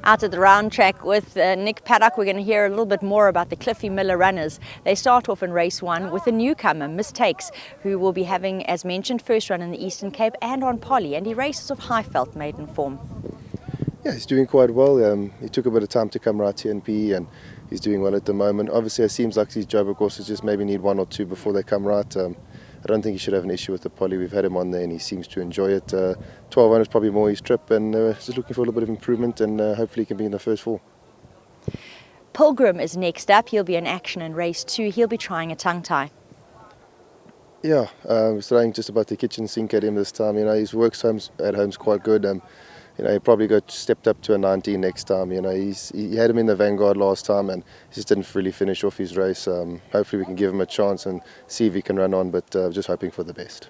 Out at the round track with Nick Paddock, we're going to hear a little bit more about the Cliffy Miller runners. They start off in race 1 with a newcomer, Mistakes, who will be having, as mentioned, first run in the Eastern Cape and on Polly, and he races off Highveld maiden form. Yeah, he's doing quite well. He took a bit of time to come right here in PE, and he's doing well at the moment. Obviously, it seems like these Joburg horses just maybe need 1 or 2 before they come right. I don't think he should have an issue with the Polly. We've had him on there and he seems to enjoy it. 12-1 is probably more his trip, and just looking for a little bit of improvement, and hopefully he can be in the first 4. Pilgrim is next up. He'll be in action in race 2. He'll be trying a tongue tie. Yeah, we're throwing just about the kitchen sink at him this time. You know, his work at home's quite good. You know, he probably stepped up to a 19 next time. You know, he had him in the Vanguard last time and he just didn't really finish off his race. Hopefully we can give him a chance and see if he can run on, but just hoping for the best.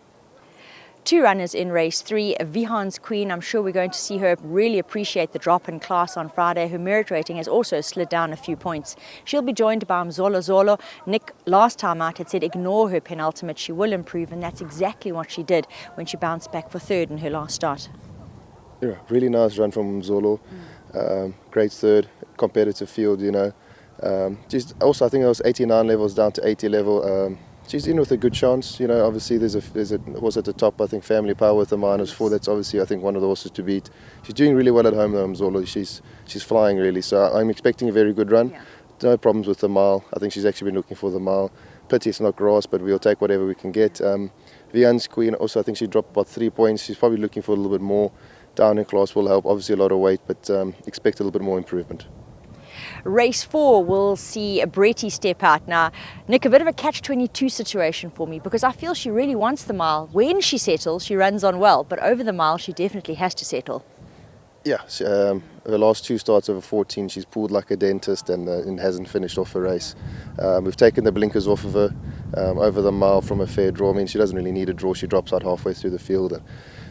2 runners in race 3, Vihan's Queen. I'm sure we're going to see her really appreciate the drop in class on Friday. Her merit rating has also slid down a few points. She'll be joined by Mzolo Zolo. Nick, last time out, had said ignore her penultimate. She will improve, and that's exactly what she did when she bounced back for 3rd in her last start. Yeah, really nice run from Mzolo. Great 3rd, competitive field, you know. Just also, I think it was 89 levels down to 80 level. She's in with a good chance, you know. Obviously, there's a horse at the top. I think Family Power with the -4. That's obviously, I think, one of the horses to beat. She's doing really well at home, though, Mzolo. She's flying really. So I'm expecting a very good run. Yeah. No problems with the mile. I think she's actually been looking for the mile. Pity it's not grass, but we'll take whatever we can get. Vihan's Queen. Also, I think she dropped about 3 points. She's probably looking for a little bit more. Down in class will help. Obviously, a lot of weight, but expect a little bit more improvement. Race 4 will see Bretty step out. Now, Nick, a bit of a catch-22 situation for me because I feel she really wants the mile. When she settles, she runs on well, but over the mile, she definitely has to settle. Yeah, her last 2 starts over 14, she's pulled like a dentist and hasn't finished off her race. We've taken the blinkers off of her over the mile from a fair draw. I mean, she doesn't really need a draw. She drops out halfway through the field. And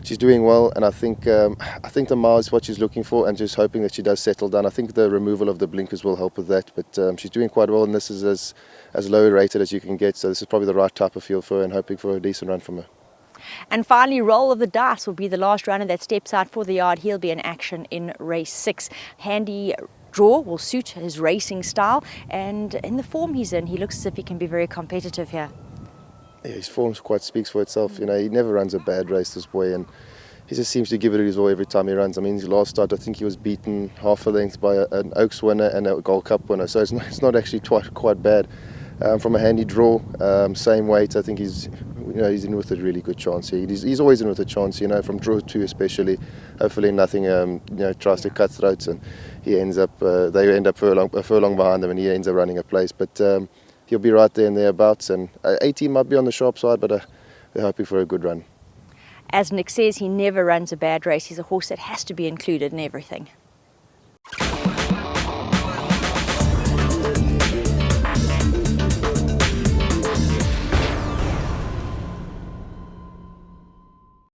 she's doing well, and I think the mile is what she's looking for, and just hoping that she does settle down. I think the removal of the blinkers will help with that, but she's doing quite well, and this is as low rated as you can get, so this is probably the right type of field for her, and hoping for a decent run from her. And finally, Roll of the Dice will be the last runner that steps out for the yard. He'll be in action in race 6. Handy draw will suit his racing style, and in the form he's in, he looks as if he can be very competitive here. Yeah, his form quite speaks for itself. You know, he never runs a bad race, this boy, and he just seems to give it his all every time he runs. I mean, his last start, I think he was beaten half a length by an Oaks winner and a Gold Cup winner, so it's not actually quite bad. From a handy draw, same weight, I think he's in with a really good chance here. He's always in with a chance, you know, from draw 2 especially. Hopefully nothing, tries to cut throats, and he ends up, they end up a furlong behind him, and he ends up running a place. But he'll be right there and thereabouts, and 18 might be on the sharp side, but they're hoping for a good run. As Nick says, he never runs a bad race. He's a horse that has to be included in everything.